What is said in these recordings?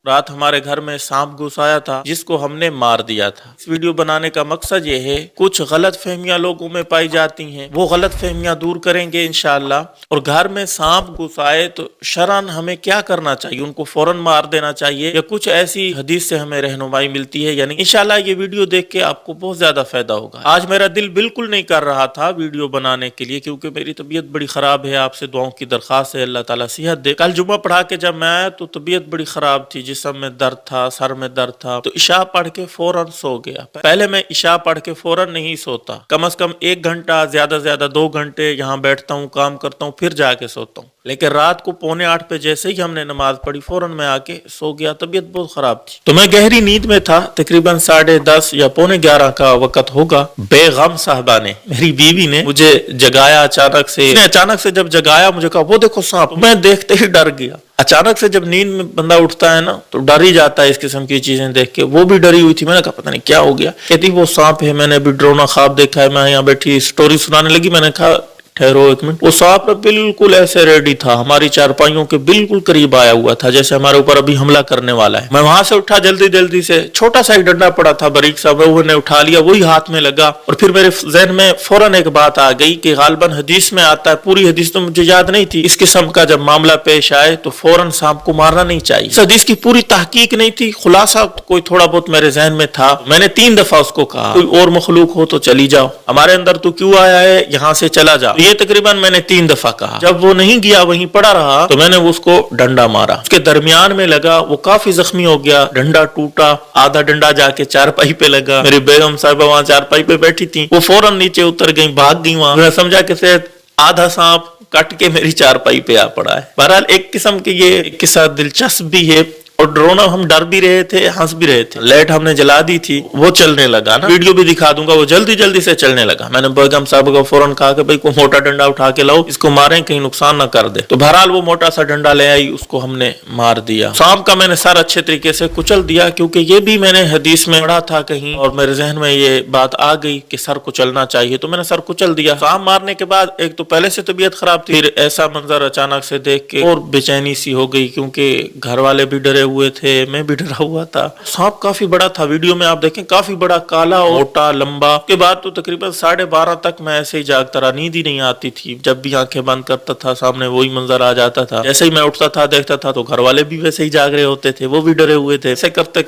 رات ہمارے گھر میں سانپ گھس آیا تھا جس کو ہم نے مار دیا تھا۔ اس ویڈیو بنانے کا مقصد یہ ہے کچھ غلط فہمیاں لوگوں میں پائی جاتی ہیں، وہ غلط فہمیاں دور کریں گے انشاءاللہ۔ اور گھر میں سانپ گھس آئے تو شرعاً ہمیں کیا کرنا چاہیے، ان کو فوراً مار دینا چاہیے یا کچھ ایسی حدیث سے ہمیں رہنمائی ملتی ہے؟ یعنی انشاءاللہ یہ ویڈیو دیکھ کے آپ کو بہت زیادہ فائدہ ہوگا۔ آج میرا دل بالکل نہیں کر رہا تھا ویڈیو بنانے کے لیے کیونکہ میری طبیعت بڑی خراب ہے، آپ سے دعاؤں کی درخواست ہے، اللہ تعالیٰ صحت دے۔ کل جمعہ پڑھا کے جب میں آیا تو طبیعت بڑی خراب تھی، جسم میں درد تھا، سر میں درد تھا، تو عشاء پڑھ کے فوراً سو گیا۔ پہلے میں عشاء پڑھ کے فوراً نہیں سوتا، کم از کم 1 گھنٹہ، زیادہ سے زیادہ 2 گھنٹے یہاں بیٹھتا ہوں، کام کرتا ہوں، پھر جا کے سوتا ہوں۔ لیکن رات کو 7:45 پہ جیسے ہی ہم نے نماز پڑھی فوراً میں آ کے سو گیا، طبیعت بہت خراب تھی۔ تو میں گہری نیند میں تھا، تقریباً 10:30 یا 11:45 کا وقت ہوگا۔ بے غم صاحبہ نے، میری بیوی نے مجھے جگایا اچانک سے۔ اس نے اچانک سے جب جگایا مجھے کہا وہ دیکھو سانپ، میں دیکھتے ہی ڈر گیا۔ اچانک سے جب نیند میں بندہ اٹھتا ہے نا تو ڈر ہی جاتا ہے اس قسم کی چیزیں دیکھ کے۔ وہ بھی ڈری ہوئی تھی، میں نے کہا پتہ نہیں کیا ہو گیا، کہتی وہ سانپ ہے، میں نے ابھی ڈرونا خواب دیکھا ہے۔ میں یہاں بیٹھی سٹوری سنانے لگی، میں نے کہا ٹھہرو 1 منٹ۔ وہ سانپ بالکل ایسے ریڈی تھا، ہماری چارپائیوں کے بالکل قریب آیا ہوا تھا جیسے ہمارے اوپر ابھی حملہ کرنے والا ہے۔ میں وہاں سے اٹھا جلدی سے، چھوٹا سا ایک ڈنڈا پڑا تھا باریک سا، وہ نے اٹھا لیا، وہی ہاتھ میں لگا۔ اور پھر میرے ذہن میں فوراً ایک بات آ گئی کہ غالباً حدیث میں آتا ہے، پوری حدیث تو مجھے یاد نہیں تھی، اس قسم کا جب معاملہ پیش آئے تو فوراً سانپ کو مارنا نہیں چاہیے۔ اس حدیث کی پوری تحقیق نہیں تھی، خلاصہ کوئی تھوڑا بہت میرے ذہن میں تھا۔ میں نے 3 دفعہ اس کو کہا کوئی اور مخلوق ہو تو چلی جاؤ، ہمارے اندر تو کیوں آیا ہے، یہاں سے چلا جاؤ۔ یہ تقریباً میں نے 3 دفعہ کہا۔ جب وہ نہیں گیا، وہیں پڑا رہا، تو میں نے اس کو ڈنڈا مارا، اس کے درمیان میں لگا، وہ کافی زخمی ہو گیا، ڈنڈا ٹوٹا، آدھا ڈنڈا جا کے چارپائی پہ لگا۔ میری بیگم صاحبہ وہاں چارپائی پہ بیٹھی تھی، وہ فوراً نیچے اتر گئی، بھاگ گئی وہاں۔ میں نے سمجھا کہ شاید آدھا سانپ کٹ کے میری چارپائی پہ آ پڑا ہے۔ بہرحال ایک قسم کی یہ قصہ دلچسپ بھی ہے، اور ڈرونا ہم ڈر بھی رہے تھے، ہنس بھی رہے تھے۔ لائٹ ہم نے جلا دی تھی، وہ چلنے لگا نا، ویڈیو بھی دکھا دوں گا، وہ جلدی سے چلنے لگا۔ میں نے بیگم صاحب کو فوراً کہا کہ بھائی کوئی موٹا ڈنڈا اٹھا کے لاؤ، اس کو ماریں کہیں نقصان نہ کر دے۔ تو بہرحال وہ موٹا سا ڈنڈا لے آئی، اس کو ہم نے مار دیا۔ سانپ کا میں نے سر اچھے طریقے سے کچل دیا کیونکہ یہ بھی میں نے حدیث میں پڑھا تھا کہیں، اور میرے ذہن میں یہ بات آ گئی کہ سر کچلنا چاہیے، تو میں نے سر کچل دیا۔ سانپ مارنے کے بعد ایک تو پہلے سے طبیعت خراب تھی، پھر ایسا منظر اچانک سے دیکھ کے اور بے چینی سی ہو گئی کیونکہ گھر والے بھی ڈرے ہوئے تھے، میں بھی ڈرا ہوا تھا۔ سانپ کافی بڑا تھا، ویڈیو میں آپ دیکھیں کافی بڑا، کالا، موٹا، لمبا۔ اس کے بعد تو تقریباً 12:30 تک میں ایسے ہی جاگتا رہا، نیند ہی نہیں آتی تھی۔ جب بھی آنکھیں بند کرتا تھا سامنے وہی منظر آ جاتا تھا۔ جیسے ہی میں اٹھتا تھا دیکھتا تھا تو گھر والے بھی ویسے ہی جاگ رہے ہوتے تھے، وہ بھی ڈرے ہوئے تھے۔ ایسے کرتے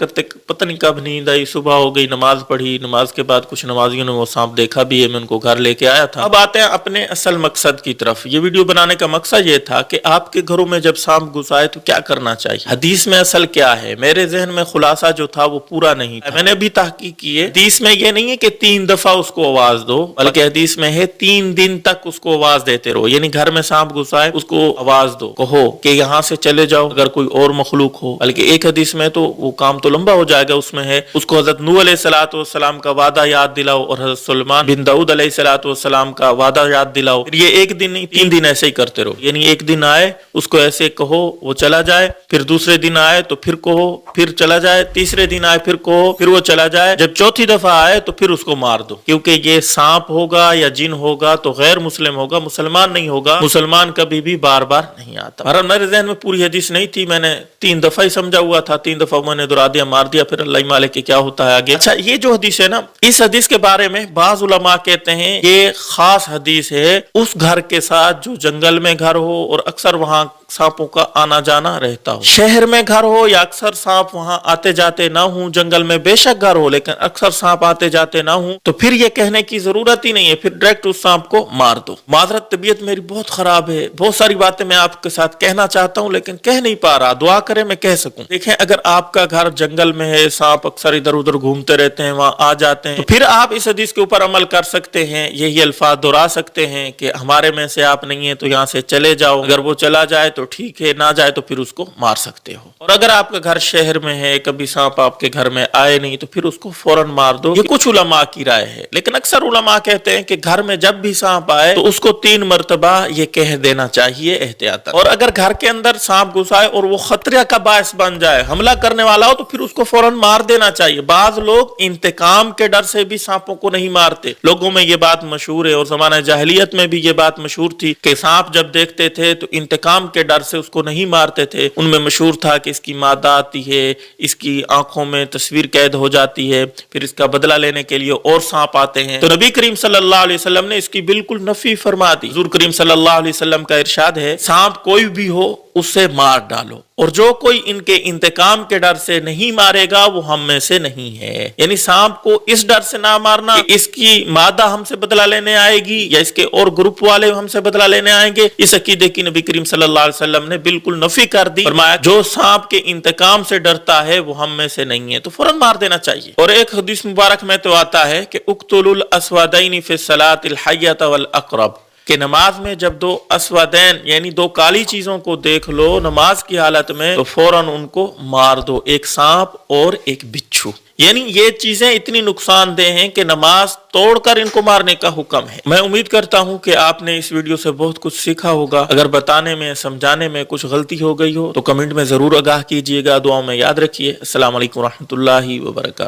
پتہ نہیں کب نیند آئی، صبح ہو گئی، نماز پڑھی، نماز کے بعد کچھ نمازیوں نے وہ سانپ دیکھا بھی ہے، میں ان کو گھر لے کے آیا تھا۔ اب آتے ہیں اپنے اصل مقصد کی طرف۔ یہ ویڈیو بنانے کا مقصد یہ تھا کہ آپ کے گھروں میں جب سانپ گھس آئے تو کیا کرنا چاہیے، حدیث میں اصل کیا ہے۔ میرے ذہن میں خلاصہ جو تھا وہ پورا نہیں تھا، میں نے بھی تحقیق کی ہے۔ حدیث میں یہ نہیں ہے کہ 3 دفعہ اس کو آواز دو، بلکہ حدیث میں ہے 3 دن تک اس کو آواز دیتے رہو، یعنی گھر میں سانپ گھس آئے اس کو آواز دو، کہو کہ یہاں سے چلے جاؤ اگر کوئی اور مخلوق ہو۔ بلکہ ایک حدیث میں تو وہ کام تو لمبا ہو جائے گا، اس میں ہے اس کو حضرت نوح علیہ السلام کا وعدہ یاد دلاؤ اور حضرت سلیمان بن داؤد علیہ السلام کا وعدہ یاد دلاؤ۔ یہ 1 دن نہیں 3 دن ایسے ہی کرتے رہو، یعنی 1 دن آئے اس کو ایسے کہو وہ چلا جائے، پھر دوسرے دن آئے تو پھر کہو پھر چلا جائے، تیسرے دن آئے پھر کہو پھر وہ چلا جائے، جب چوتھی دفعہ آئے تو پھر اس کو مار دو، کیونکہ یہ سانپ ہوگا یا جن ہوگا تو غیر مسلم ہوگا، مسلمان نہیں ہوگا، مسلمان کبھی بھی بار بار نہیں آتا۔ میرے ذہن میں پوری حدیث نہیں تھی، میں نے 3 دفعہ ہی سمجھا ہوا تھا، 3 دفعہ میں نے دہرا دیا، مار دیا، پھر اللہ مالک کہ کیا ہوتا ہے آگے۔ اچھا یہ جو حدیث ہے نا، اس حدیث کے بارے میں بعض علماء کہتے ہیں یہ خاص حدیث ہے اس گھر کے ساتھ جو جنگل میں گھر ہو اور اکثر وہاں سانپوں کا آنا جانا رہتا ہو۔ شہر میں گھر ہو یا اکثر سانپ وہاں آتے جاتے نہ ہوں، جنگل میں بے شک گھر ہو لیکن اکثر سانپ آتے جاتے نہ ہوں، تو پھر یہ کہنے کی ضرورت ہی نہیں ہے، پھر ڈائریکٹ اس سانپ کو مار دو۔ معذرت طبیعت میری بہت خراب ہے، بہت ساری باتیں میں آپ کے ساتھ کہنا چاہتا ہوں لیکن کہہ نہیں پا رہا، دعا کریں میں کہہ سکوں۔ دیکھیں اگر آپ کا گھر جنگل میں ہے، سانپ اکثر ادھر ادھر گھومتے رہتے ہیں، وہاں آ جاتے ہیں، تو پھر آپ اس حدیث کے اوپر عمل کر سکتے ہیں، یہی الفاظ دہرا سکتے ہیں کہ ہمارے میں سے آپ نہیں ہیں تو یہاں سے چلے جاؤ، اگر وہ چلا جائے تو ٹھیک ہے، نہ جائے تو پھر اس کو مار سکتے ہو۔ اور اگر آپ کا گھر شہر میں ہے، کبھی سانپ آپ کے گھر میں آئے نہیں تو پھر اس کو فوراً مار دو۔ یہ کچھ علماء کی رائے ہے، لیکن اکثر علماء کہتے ہیں کہ گھر میں جب بھی سانپ آئے تو اس کو 3 مرتبہ یہ کہہ دینا چاہیے احتیاطاً۔ اور اگر گھر کے اندر سانپ گھس آئے اور وہ خطرہ کا باعث بن جائے، حملہ کرنے والا ہو، تو پھر اس کو فوراً مار دینا چاہیے۔ بعض لوگ انتقام کے ڈر سے بھی سانپوں کو نہیں مارتے، لوگوں میں یہ بات مشہور ہے، اور زمانہ جاہلیت میں بھی یہ بات مشہور تھی کہ سانپ جب دیکھتے تھے تو انتقام کے ڈر سے اس کو نہیں مارتے تھے. ان میں مشہور تھا کہ اس کی مادہ آتی ہے, اس کی آنکھوں میں تصویر قید ہو جاتی ہے, پھر اس کا بدلہ لینے کے لیے اور سانپ آتے ہیں. تو نبی کریم صلی اللہ علیہ وسلم نے اس کی بالکل نفی فرما دی. حضور کریم صلی اللہ علیہ وسلم کا ارشاد ہے, سانپ کوئی بھی ہو اسے مار ڈالو, اور جو کوئی ان کے انتقام کے ڈر سے نہیں مارے گا وہ ہم میں سے نہیں ہے. یعنی سانپ کو اس ڈر سے نہ مارنا کہ اس کی مادہ ہم سے بدلہ لینے آئے گی یا اس کے اور گروپ والے ہم سے بدلہ لینے آئیں گے. اس عقیدے کی نبی کریم صلی اللہ علیہ وسلم نے بالکل نفی کر دی. فرمایا جو سانپ کے انتقام سے ڈرتا ہے وہ ہم میں سے نہیں ہے, تو فوراً مار دینا چاہیے. اور ایک حدیث مبارک میں تو آتا ہے کہ اقتلوا الاسودین فی الصلاۃ الحیۃ والعقرب, کہ نماز میں جب دو اسودین یعنی دو کالی چیزوں کو دیکھ لو نماز کی حالت میں تو فوراً ان کو مار دو, ایک سانپ اور ایک بچھو. یعنی یہ چیزیں اتنی نقصان دہ ہیں کہ نماز توڑ کر ان کو مارنے کا حکم ہے. میں امید کرتا ہوں کہ آپ نے اس ویڈیو سے بہت کچھ سیکھا ہوگا. اگر بتانے میں سمجھانے میں کچھ غلطی ہو گئی ہو تو کمنٹ میں ضرور آگاہ کیجیے گا. دعاؤں میں یاد رکھیے. السلام علیکم ورحمۃ اللہ وبرکاتہ.